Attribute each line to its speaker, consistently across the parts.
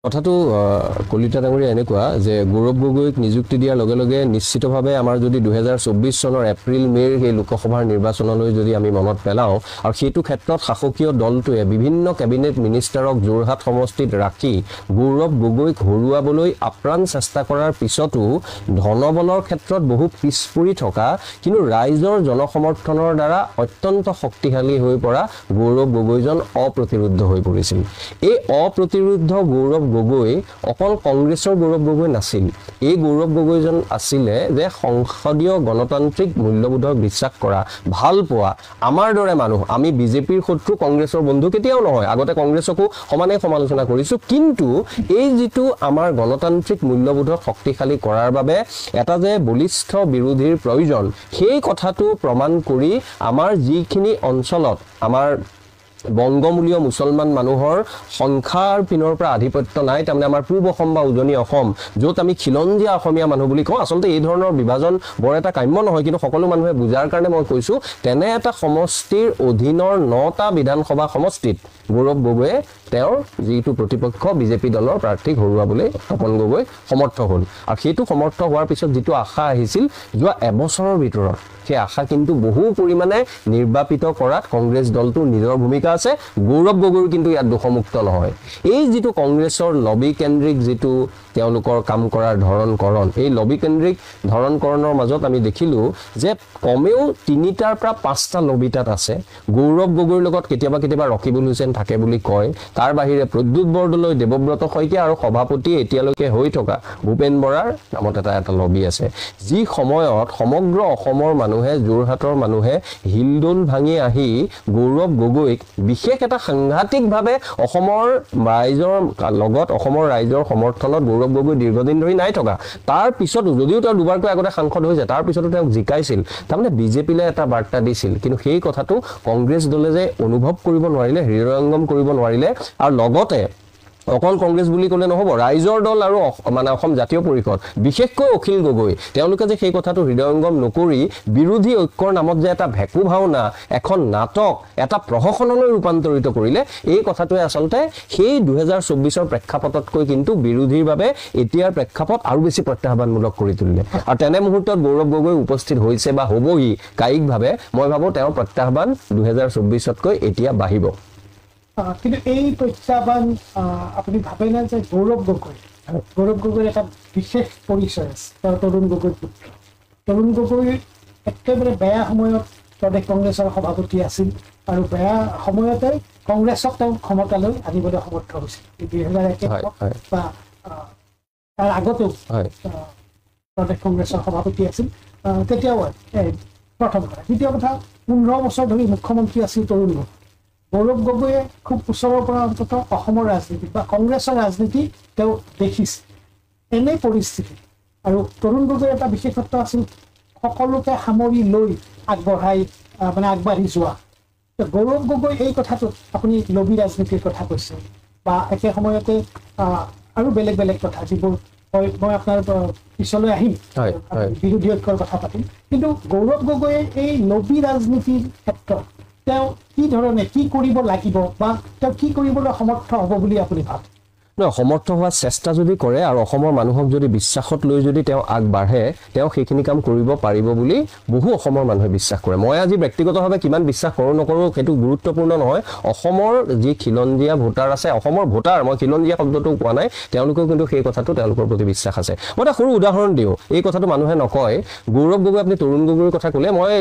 Speaker 1: কথাটো কলিতা ডাঙৰীয়া এনেকুৱা যে গৌৰৱ গগৈক নিযুক্তি দিয়াৰ লগে লগে নিশ্চিতভাৱে আমাৰ যদি 2024 চনৰ এপ্ৰিল মেৰ সেই লোকসভাৰ নিৰ্বাচনলৈ যদি আমি মনত পেলাওঁ আৰু সেইটো ক্ষেত্ৰত শাসকীয় দলটোৱে বিভিন্ন কেবিনেট মিনিষ্টাৰক যোৰহাট সমষ্টিত ৰাখি গৌৰৱ গগৈক হৰুৱাবলৈ আপ্ৰাণ চেষ্টা কৰাৰ পিছতো ধনবলৰ ক্ষেত্ৰত বহু পিছ পৰি থকা কিন্তু ৰাইজৰ জনসমৰ্থনৰ দ্বাৰা অত্যন্ত শক্তিশালী হৈ পৰা গৌৰৱ গগৈজন অপ্ৰতিৰোধ হৈ পৰিছিল। এই অপ্ৰতিৰোধ গৌৰৱ গগৈ অকল কংগ্ৰেছৰ গৌৰৱ গগৈ নাছিল। এই গৌৰৱ গগৈজন আছিলে যে সংসদীয় গণতান্ত্ৰিক মূল্যবোধৰ বিশ্বাস কৰা, ভাল পোৱা আমাৰ দৰে মানুহ। আমি বিজেপিৰ শত্ৰু, কংগ্ৰেছৰ বন্ধু কেতিয়াও নহয়, আগতে কংগ্ৰেছকো সমানে সমালোচনা কৰিছোঁ, কিন্তু এই যিটো আমাৰ গণতান্ত্ৰিক মূল্যবোধক শক্তিশালী কৰাৰ বাবে এটা যে বলিষ্ঠ বিৰোধীৰ প্ৰয়োজন, সেই কথাটো প্ৰমাণ কৰি আমাৰ যিখিনি অঞ্চলত আমাৰ বংগমূলীয় মুছলমান মানুহৰ সংখ্যাৰ পিনৰ পৰা আধিপত্য নাই, তাৰমানে আমাৰ পূব অসম বা উজনি অসম, য'ত আমি খিলঞ্জীয়া অসমীয়া মানুহ বুলি কওঁ। আচলতে এই ধৰণৰ বিভাজন বৰ এটা কাম্য নহয়, কিন্তু সকলো মানুহে বুজাৰ কাৰণে মই কৈছোঁ, তেনে এটা সমষ্টিৰ অধীনৰ 9টা বিধানসভা সমষ্টিত গৌৰৱ গগৈয়ে তেওঁৰ যিটো প্ৰতিপক্ষ বিজেপি দলৰ প্ৰাৰ্থীক হৰুৱাবলৈ তপন গগৈ সমৰ্থ হ'ল। আৰু সেইটো সমৰ্থ হোৱাৰ পিছত যিটো আশা আহিছিল যোৱা এবছৰৰ ভিতৰত, সেই আশা কিন্তু বহু পৰিমাণে নিৰ্বাপিত কৰাত কংগ্ৰেছ দলটোৰ নিজৰ ভূমিকা আছে। গৌৰৱ গগৈৰ কিন্তু ইয়াত দোষমুক্ত নহয়। এই যিটো কংগ্ৰেছৰ লবি কেন্দ্ৰিক যিটো তেওঁলোকৰ কাম কৰাৰ ধৰণ এই লবি কেন্দ্ৰিক ধৰণৰ মাজত আমি দেখিলোঁ যে কমেও 3টাৰ পৰা 5টা লবি তাত আছে। গৌৰৱ গগৈৰ লগত কেতিয়াবা ৰকিবুল হুছেইন থাকে বুলি কয়। তাৰ বাহিৰে প্ৰদ্যুৎ বৰদলৈ, দেৱব্ৰত শইকীয়া আৰু সভাপতি এতিয়ালৈকে হৈ থকা ভূপেন বৰাৰ নামত এটা লবি আছে। যি সময়ত সমগ্ৰ অসমৰ মানুহে, যোৰহাটৰ মানুহে হিলদোল ভাঙি আহি গৌৰৱ গগৈক বিশেষ এটা সাংঘাতিকভাৱে অসমৰ ৰাইজৰ লগত, অসমৰ ৰাইজৰ সমৰ্থনত গৌৰৱ গগৈ দীৰ্ঘদিন ধৰি নাই থকা। তাৰ পিছতো যদিও তেওঁ দুবাৰকৈ আগতে সাংসদ হৈছে, তাৰ পিছতো তেওঁক জিকাইছিল, তাৰমানে বিজেপিলে এটা বাৰ্তা দিছিল। কিন্তু সেই কথাটো কংগ্ৰেছ দলে যে অনুভৱ কৰিব নোৱাৰিলে, হৃদয়ংগম কৰিব নোৱাৰিলে। আৰু লগতে অকল কংগ্ৰেছ বুলি ক'লে নহ'ব, ৰাইজৰ দল আৰু মানে অসম জাতীয় পৰিষদ, বিশেষকৈ অখিল গগৈ, তেওঁলোকে যে সেই কথাটো হৃদয়ংগম নকৰি বিৰোধী ঐক্যৰ নামত যে এটা ভেকু ভাওনা, এখন নাটক, এটা প্ৰহসনলৈ ৰূপান্তৰিত কৰিলে, এই কথাটোৱে আচলতে সেই 2024ৰ প্ৰেক্ষাপটতকৈ কিন্তু বিৰোধীৰ বাবে এতিয়াৰ প্ৰেক্ষাপট আৰু বেছি প্ৰত্যাহ্বানমূলক কৰি তুলিলে। আৰু তেনে মুহূৰ্তত গৌৰৱ গগৈ উপস্থিত হৈছে বা হ'বহি কায়িকভাৱে, মই ভাবোঁ তেওঁৰ প্ৰত্যাহ্বান 2024তকৈ এতিয়া বাঢ়িব।
Speaker 2: কিন্তু এই প্ৰত্যাহ্বান আপুনি ভাবেনে যে গৌৰৱ গগৈৰ এটা বিশেষ পৰিচয় আছে, তেওঁ তৰুণ গগৈৰ পুত্ৰ। তৰুণ গগৈ একেবাৰে বেয়া সময়ত প্ৰদেশ কংগ্ৰেছৰ সভাপতি আছিল আৰু বেয়া সময়তে কংগ্ৰেছক তেওঁ ক্ষমতালৈ আনিবলৈ সমৰ্থ হৈছিল। 2001 বা তাৰ আগতেও প্ৰদেশ কংগ্ৰেছৰ সভাপতি আছিল, তেতিয়াও প্ৰথম কথা। দ্বিতীয় কথা, 15 বছৰ ধৰি মুখ্যমন্ত্ৰী আছিল তৰুণ গগৈ। গৌৰৱ গগৈয়ে খুব ওচৰৰ পৰা অন্তত অসমৰ ৰাজনীতি বা কংগ্ৰেছৰ ৰাজনীতি তেওঁ দেখিছে। এনে পৰিস্থিতি আৰু তৰুণ গগৈৰ এটা বিশেষত্ব আছিল সকলোকে সামৰি লৈ আগবাঢ়ি যোৱা। গৌৰৱ গগৈ এই কথাটোত, আপুনি লবি ৰাজনীতিৰ কথা কৈছে বা একে সময়তে আৰু বেলেগ বেলেগ কথা, যিবোৰ মই আপোনাৰ পিছলৈ আহিম, বিৰোধী ঐক্যৰ কথা পাতিম। কিন্তু গৌৰৱ গগৈয়ে এই লবি ৰাজনীতিৰ ক্ষেত্ৰত তেওঁ কি ধৰণে কি কৰিব লাগিব বা তেওঁ কি কৰিবলৈ সমৰ্থ হ'ব বুলি আপুনি ভাবে?
Speaker 1: সমৰ্থ হোৱাৰ চেষ্টা যদি কৰে আৰু অসমৰ মানুহক যদি বিশ্বাসত লৈ যদি তেওঁ আগবাঢ়ে, তেওঁ সেইখিনি কাম কৰিব পাৰিব বুলি বহু অসমৰ মানুহে বিশ্বাস কৰে। মই আজি ব্যক্তিগতভাৱে কিমান বিশ্বাস কৰোঁ নকৰোঁ সেইটো গুৰুত্বপূৰ্ণ নহয়। অসমৰ যি খিলঞ্জীয়া ভোটাৰ আছে, অসমৰ ভোটাৰ, মই খিলঞ্জীয়া শব্দটো কোৱা নাই, তেওঁলোকেও কিন্তু সেই কথাটো তেওঁলোকৰ প্ৰতি বিশ্বাস আছে। মই এটা সৰু উদাহৰণ দিওঁ, এই কথাটো মানুহে নকয়। গৌৰৱ গগৈ, আপুনি তৰুণ গগৈৰ কথা ক'লে, মই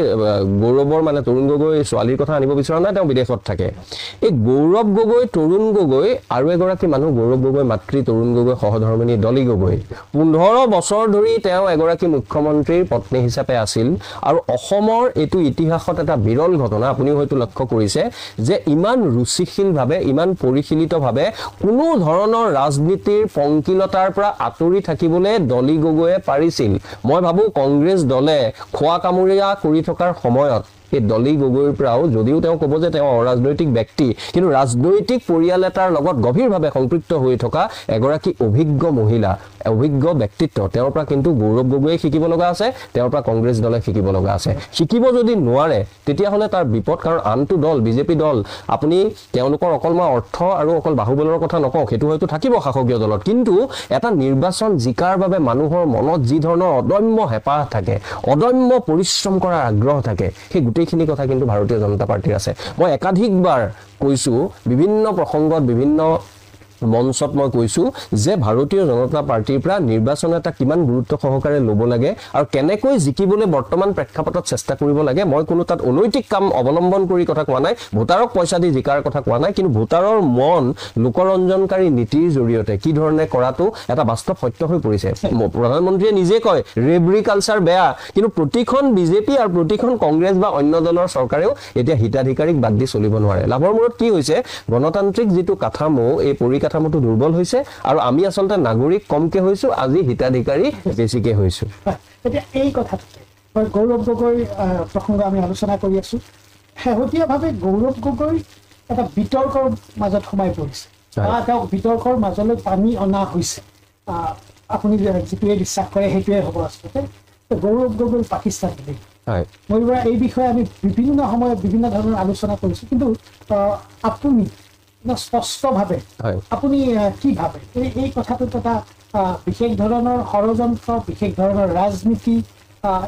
Speaker 1: গৌৰৱৰ মানে তৰুণ গগৈ ছোৱালীৰ কথা আনিব বিচৰা নাই, তেওঁ বিদেশত থাকে। এই গৌৰৱ গগৈ, তৰুণ গগৈ আৰু এগৰাকী মানুহ, গৌৰৱ গগৈ মাতৃ তৰুণ গগৈ সহধৰ্মিনী ডলি গগৈ, 15 বছৰ ধৰি তেওঁ এগৰাকী মুখ্যমন্ত্ৰীৰ পত্নী হিচাপে আছিল। আৰু অসমৰ এইটো ইতিহাসত এটা বিৰল ঘটনা, আপুনিও হয়তো লক্ষ্য কৰিছে যে ইমান ৰুচিশীলভাৱে, ইমান পৰিশীলিতভাৱে কোনো ধৰণৰ ৰাজনীতিৰ পংকিলতাৰ পৰা আঁতৰি থাকিবলৈ ডলি গগৈয়ে পাৰিছিল। মই ভাবোঁ কংগ্ৰেছ দলে খোৱা কামোৰীয়া কৰি থকাৰ সময়ত এই ডলি গগৈৰ পৰাও যদিও তেওঁ ক'ব যে তেওঁ অৰাজনৈতিক ব্যক্তি কিন্তু ৰাজনৈতিক পৰিয়াল এটাৰ লগত গভীৰভাৱে সংপৃক্ত হৈ থকা এগৰাকী অভিজ্ঞ মহিলা অভিজ্ঞ ব্যক্তিত্ব তেওঁৰ পৰা কিন্তু গৌৰৱ গগৈয়ে শিকিব লগা আছে তেওঁৰ পৰা কংগ্ৰেছ দলে শিকিব লগা আছে শিকিব যদি নোৱাৰে তেতিয়াহ'লে তাৰ বিপদ কাৰণ আনটো দল বিজেপি দল আপুনি তেওঁলোকৰ অকল মই অৰ্থ আৰু অকল বাহুবলৰ কথা নকওঁ সেইটো হয়তো থাকিব শাসকীয় দলত কিন্তু এটা নিৰ্বাচন জিকাৰ বাবে মানুহৰ মনত যি ধৰণৰ অদম্য হেঁপাহ থাকে অদম্য পৰিশ্ৰম কৰাৰ আগ্ৰহ থাকে সেই গোটেইখিনি কথা কিন্তু ভাৰতীয় জনতা পাৰ্টিৰ আছে মই একাধিকবাৰ কৈছো বিভিন্ন প্ৰসংগত বিভিন্ন মঞ্চত মই কৈছো যে ভাৰতীয় জনতা পাৰ্টিৰ পৰা নিৰ্বাচন এটা কিমান গুৰুত্ব সহকাৰে ল'ব লাগে আৰু কেনেকৈ জিকিবলৈ বৰ্তমান প্ৰেক্ষাপটত চেষ্টা কৰিব লাগে মই কোনো তাত অনৈতিক কাম অৱলম্বন কৰি কথা কোৱা নাই ভোটাৰক পইচা দি জিকাৰ কথা কোৱা নাই কিন্তু ভোটাৰৰ মন লোকৰঞ্জনকাৰী নীতিৰ জৰিয়তে কি ধৰণে কৰাটো এটা বাস্তৱ সত্য হৈ পৰিছে প্ৰধানমন্ত্ৰীয়ে নিজে কয় ৰেবৰি কালচাৰ বেয়া কিন্তু প্ৰতিখন বিজেপি আৰু প্ৰতিখন কংগ্ৰেছ বা অন্য দলৰ চৰকাৰেও এতিয়া হিতাধিকাৰীক বাদ দি চলিব নোৱাৰে লাভৰ মূৰত কি হৈছে গণতান্ত্ৰিক যিটো কাঠামো এই কাঠামোটো দুৰ্বল হৈছে আৰু আমি আচলতে নাগৰিক কমকে হৈছো আজি হিতাধিকাৰী বেছিকে হৈছো
Speaker 2: এতিয়া এই কথাটোতে গৌৰৱ গগৈ প্ৰসংগ আমি আলোচনা কৰি আছো শেহতীয়াভাৱে গৌৰৱ গগৈ এটা বিতৰ্কৰ মাজত সোমাই পৰিছে বা তেওঁ বিতৰ্কৰ মাজলৈ টানি অনা হৈছে আপুনি যিটোৱে বিশ্বাস কৰে সেইটোৱে হ'ব আচলতে গৌৰৱ গগৈ পাকিস্তান মই এই বিষয়ে আমি বিভিন্ন সময়ত বিভিন্ন ধৰণৰ আলোচনা কৰিছো কিন্তু আপুনি স্পষ্টভাৱে আপুনি কি ভাবে এই কথাটোত এটা বিশেষ ধৰণৰ ষড়যন্ত্ৰ বিশেষ ধৰণৰ ৰাজনীতি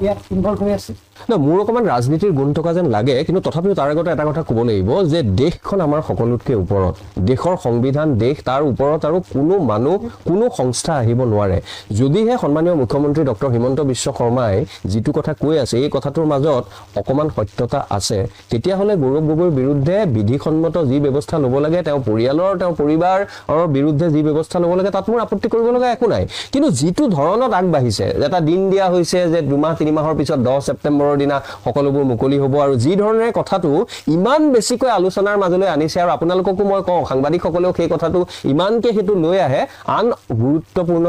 Speaker 2: ইয়াত ইনভলভ হৈ আছে
Speaker 1: না মোৰ অকমান ৰাজনীতিৰ গুণ থকা যেন লাগে কিন্তু তথাপিও তাৰ আগতে এটা কথা ক'ব লাগিব যে দেশখন আমাৰ সকলোতকৈ ওপৰত দেশৰ সংবিধান দেশ তাৰ ওপৰত আৰু কোনো মানুহ কোনো সংস্থা আহিব নোৱাৰে যদিহে সন্মানীয় মুখ্যমন্ত্ৰী ডক্টৰ হিমন্ত বিশ্ব শৰ্মাই যিটো কথা কৈ আছে এই কথাটোৰ মাজত অকমান সত্যতা আছে তেতিয়াহ'লে গৌৰৱ গগৈৰ বিৰুদ্ধে বিধিসন্মত যি ব্যৱস্থা ল'ব লাগে তেওঁ পৰিয়ালৰ তেওঁ পৰিবাৰৰ বিৰুদ্ধে যি ব্যৱস্থা ল'ব লাগে তাত মোৰ আপত্তি কৰিব লগা একো নাই কিন্তু যিটো ধৰণত আগবাঢ়িছে এটা দিন দিয়া হৈছে যে 2-3 মাহৰ পিছত 10 ছেপ্টেম্বৰৰ দিনা সকলোবোৰ মুকলি হ'ব আৰু যি ধৰণে কথাটো ইমান বেছিকৈ আলোচনাৰ মাজলৈ আনিছে আৰু আপোনালোককো মই কওঁ সাংবাদিকসকলেও সেই কথাটো ইমানকে হেতু লৈ আহে আন গুৰুত্বপূৰ্ণ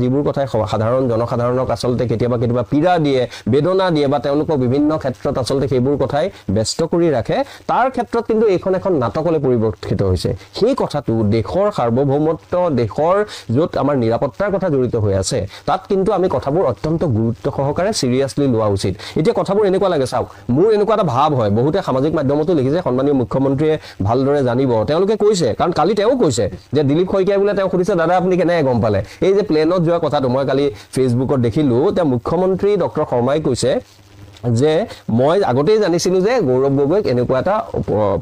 Speaker 1: যিবোৰ কথাই সাধাৰণ জনসাধাৰণক আচলতে কেতিয়াবা পীড়া দিয়ে বেদনা দিয়ে বা তেওঁলোকক বিভিন্ন ক্ষেত্ৰত আচলতে সেইবোৰ কথাই ব্যস্ত কৰি ৰাখে তাৰ ক্ষেত্ৰত কিন্তু এইখন এখন নাটকলৈ পৰিৱৰ্তিত হৈছে সেই কথাটো দেশৰ সাৰ্বভৌমত্ব দেশৰ য'ত আমাৰ নিৰাপত্তাৰ কথা জড়িত হৈ আছে তাত কিন্তু আমি কথাবোৰ অত্যন্ত গুৰুত্ব সহকাৰে সিৰিয়াসলি লোৱা উচিত এতিয়া কথাবোৰ এনেকুৱা লাগে চাওক মোৰ এনেকুৱা এটা ভাৱ হয় বহুতে সামাজিক মাধ্যমতো লিখিছে সন্মানীয় মুখ্যমন্ত্ৰীয়ে ভালদৰে জানিব তেওঁলোকে কৈছে কাৰণ কালি তেওঁ কৈছে যে দিলীপ শইকীয়াই বোলে তেওঁ সুধিছে দাদা আপুনি কেনে গম পালে এই যে প্লেনত যোৱা কথাটো মই কালি ফেচবুকত দেখিলো তেওঁ মুখ্যমন্ত্ৰী ডক্টৰ শৰ্মাই কৈছে যে মই আগতেই জানিছিলো যে গৌৰৱ গগৈক এনেকুৱা এটা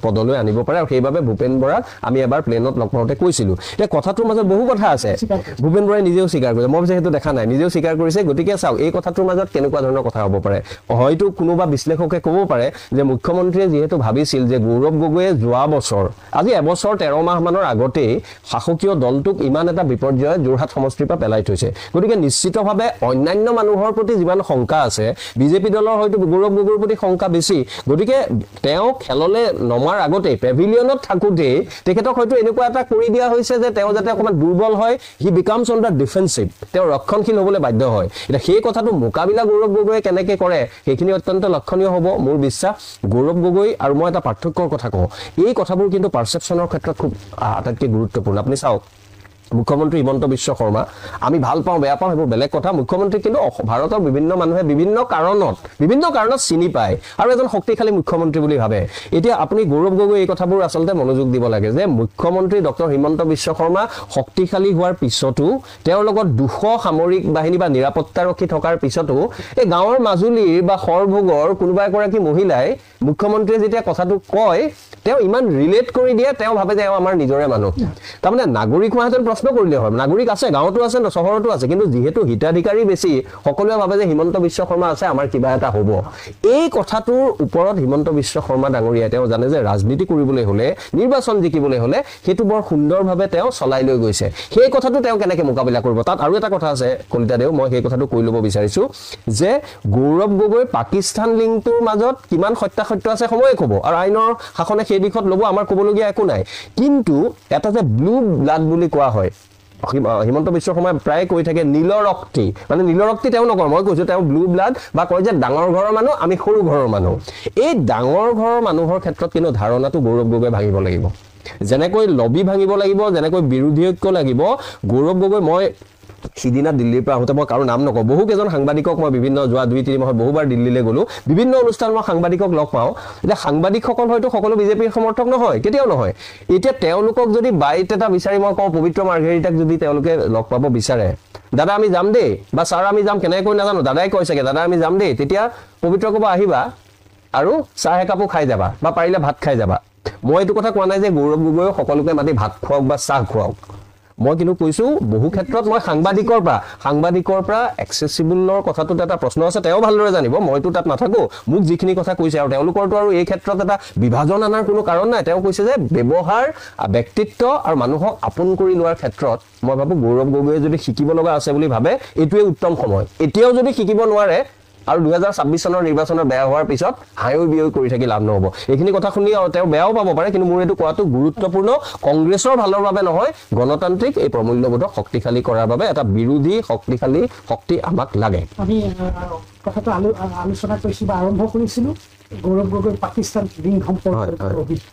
Speaker 1: পদলৈ আনিব পাৰে আৰু সেইবাবে ভূপেন বৰাক আমি এবাৰ প্লেনত লগ পাওঁতে কৈছিলো এতিয়া কথাটোৰ মাজত বহু কথা আছে ভূপেন বৰাই নিজেও স্বীকাৰ কৰিছে মই সেইটো দেখা নাই নিজেও স্বীকাৰ কৰিছে গতিকে চাওক এই কথাটোৰ মাজত কেনেকুৱা ধৰণৰ কথা হ'ব পাৰে হয়তো কোনোবা বিশ্লেষকে ক'ব পাৰে যে মুখ্যমন্ত্ৰীয়ে যিহেতু ভাবিছিল যে গৌৰৱ গগৈয়ে যোৱা বছৰ আজি এবছৰ 13 মাহ মানৰ আগতেই শাসকীয় দলটোক ইমান এটা বিপৰ্যয় যোৰহাট সমষ্টিৰ পৰা পেলাই থৈছে গতিকে নিশ্চিতভাৱে অন্যান্য মানুহৰ প্ৰতি যিমান শংকা আছে বিজেপি দলৰ গৌৰৱ গগৈৰ প্ৰতি শংকা বেছি গতিকে তেওঁ খেললৈ নমাৰ আগতে পেভিলিয়নত থাকোতে তেখেতক হয়তো এনেকুৱা এটা কৰি দিয়া হৈছে যে তেওঁ যাতে অকমান দুৰ্বল হয় হি বিকামছ অন দা ডিফেন্সিভ তেওঁ ৰক্ষণশীল হ'বলৈ বাধ্য হয় এটা সেই কথাটো মোকাবিলা গৌৰৱ গগৈয়ে কেনেকৈ কৰে সেইখিনি অত্যন্ত লক্ষণীয় হ'ব মোৰ বিশ্বাস গৌৰৱ গগৈ আৰু মই এটা পাৰ্থক্যৰ কথা কওঁ এই কথাবোৰ কিন্তু পাৰসেপশ্যনৰ ক্ষেত্ৰত খুব আটাইতকৈ গুৰুত্বপূৰ্ণ আপুনি চাওক মুখ্যমন্ত্ৰী হিমন্ত বিশ্ব শৰ্মা আমি ভাল পাওঁ বেয়া পাওঁ সেইবোৰ বেলেগ কথা মুখ্যমন্ত্ৰী কিন্তু ভাৰতৰ বিভিন্ন মানুহে বিভিন্ন কাৰণত চিনি পায় আৰু এজন শক্তিশালী মুখ্যমন্ত্ৰী বুলি ভাবে এতিয়া আপুনি গৌৰৱ গগৈ এই কথাবোৰ আচলতে মনোযোগ দিব লাগে যে মুখ্যমন্ত্ৰী ডক্টৰ হিমন্ত বিশ্ব শৰ্মা শক্তিশালী হোৱাৰ পিছতো তেওঁৰ লগত 200 সামৰিক বাহিনী বা নিৰাপত্তাৰক্ষী থকাৰ পিছতো এই গাঁৱৰ মাজুলীৰ বা সৰভোগৰ কোনোবা এগৰাকী মহিলাই মুখ্যমন্ত্ৰীয়ে যেতিয়া কথাটো কয় তেওঁ ইমান ৰিলেট কৰি দিয়ে তেওঁ ভাবে যে আমাৰ নিজৰে মানুহ তাৰমানে নাগৰিক হোৱাহেঁতেন প্ৰশ্ন কৰিলে হয় নাগৰিক আছে গাঁৱতো আছে চহৰতো আছে কিন্তু যিহেতু হিতাধিকাৰী বেছি সকলোৱে ভাবে যে হিমন্ত বিশ্ব শৰ্মা আছে আমাৰ কিবা এটা হ'ব এই কথাটোৰ ওপৰত হিমন্ত বিশ্ব শৰ্মা ডাঙৰীয়াই তেওঁ জানে যে ৰাজনীতি কৰিবলৈ হ'লে নিৰ্বাচন জিকিবলৈ হ'লে সেইটো বৰ সুন্দৰভাৱে তেওঁ চলাই লৈ গৈছে সেই কথাটো তেওঁ কেনেকৈ মোকাবিলা কৰিব তাত আৰু এটা কথা আছে কলিতাদেউ মই সেই কথাটো কৈ ল'ব বিচাৰিছো যে গৌৰৱ গগৈ পাকিস্তান লিংকটোৰ মাজত কিমান সত্যাসত্য আছে সময়ে ক'ব আৰু আইনৰ শাসনে সেই দিশত ল'ব আমাৰ ক'বলগীয়া একো নাই কিন্তু এটা যে ব্লু ব্লাড বুলি কোৱা হয় হিমন্ত বিশ্ব শৰ্মাই প্ৰায় কৈ থাকে নীলৰক্তি, মানে নীলৰক্তি তেওঁ নকয়, মই কৈছোঁ তেওঁ ব্লু ব্লাড, বা কয় যে ডাঙৰ ঘৰৰ মানুহ আমি সৰু ঘৰৰ মানুহ। এই ডাঙৰ ঘৰৰ মানুহৰ ক্ষেত্ৰত কিন্তু ধাৰণাটো গৌৰৱ গগৈ ভাঙিব লাগিব। যেনেকৈ লবি ভাঙিব লাগিব, যেনেকৈ বিৰোধী ঐক্য লাগিব, গৌৰৱ গগৈ, মই সিদিনা দিল্লীৰ পৰা আহোঁতে মই কাৰো নাম নকওঁ, বহুকেইজন সাংবাদিকক মই বিভিন্ন যোৱা 2-3 মাহত বহুবাৰ দিল্লীলৈ গ'লোঁ, বিভিন্ন অনুষ্ঠান মই সাংবাদিকক লগ পাওঁ। এতিয়া সাংবাদিকসকল হয়তো সকলো বিজেপিৰ সমৰ্থক নহয়, কেতিয়াও নহয়। এতিয়া তেওঁলোকক যদি বাইট এটা বিচাৰি মই কওঁ, পবিত্ৰ মাৰ্ঘেৰিটাক যদি তেওঁলোকে লগ পাব বিচাৰে, দাদা আমি যাম দেই, বা ছাৰ আমি যাম, কেনেকৈ নাজানো, দাদাই কৈ চাগে দাদা আমি যাম দেই, তেতিয়া পবিত্ৰ ক'ব আহিবা আৰু চাহ একাপো খাই যাবা, বা পাৰিলে ভাত খাই যাবা। মই এইটো কথা কোৱা নাই যে গৌৰৱ গগৈ সকলোকে মাতি ভাত খুৱাওক বা চাহ খুৱাওক, মই কিন্তু কৈছোঁ বহু ক্ষেত্ৰত মই সাংবাদিকৰ পৰা এক্সেচিবলৰ কথাটোত এটা প্ৰশ্ন আছে, তেওঁ ভালদৰে জানিব, মইতো তাত নাথাকোঁ। মোক যিখিনি কথা কৈছে, আৰু তেওঁলোকৰতো আৰু এই ক্ষেত্ৰত এটা বিভাজন অনাৰ কোনো কাৰণ নাই। তেওঁ কৈছে যে ব্যৱহাৰ, ব্যক্তিত্ব আৰু মানুহক আপোন কৰি লোৱাৰ ক্ষেত্ৰত মই ভাবোঁ গৌৰৱ গগৈয়ে যদি শিকিব লগা আছে বুলি ভাবে, এইটোৱে উত্তম সময়। এতিয়াও যদি শিকিব নোৱাৰে আৰু 2026 চনৰ নিৰ্বাচনৰ বেয়া হোৱাৰ পিছত হাঁহি বিয়ৈ কৰি থাকি লাভ নহ'ব। এইখিনি কথা শুনি তেওঁ বেয়াও পাব পাৰে, কিন্তু মোৰ এইটো কোৱাটো গুৰুত্বপূৰ্ণ। কংগ্ৰেছৰ ভালৰ বাবে নহয়, গণতান্ত্ৰিক এই প্ৰমূল্যবোধক শক্তিশালী কৰাৰ বাবে এটা বিৰোধী শক্তিশালী শক্তি আমাক লাগে।
Speaker 2: আমি কথাটো আলোচনা কৰিছোঁ বা আৰম্ভ কৰিছিলোঁ গৌৰৱ গগৈ পাকিস্তান লিংক সম্পৰ্কত অভিযোগ।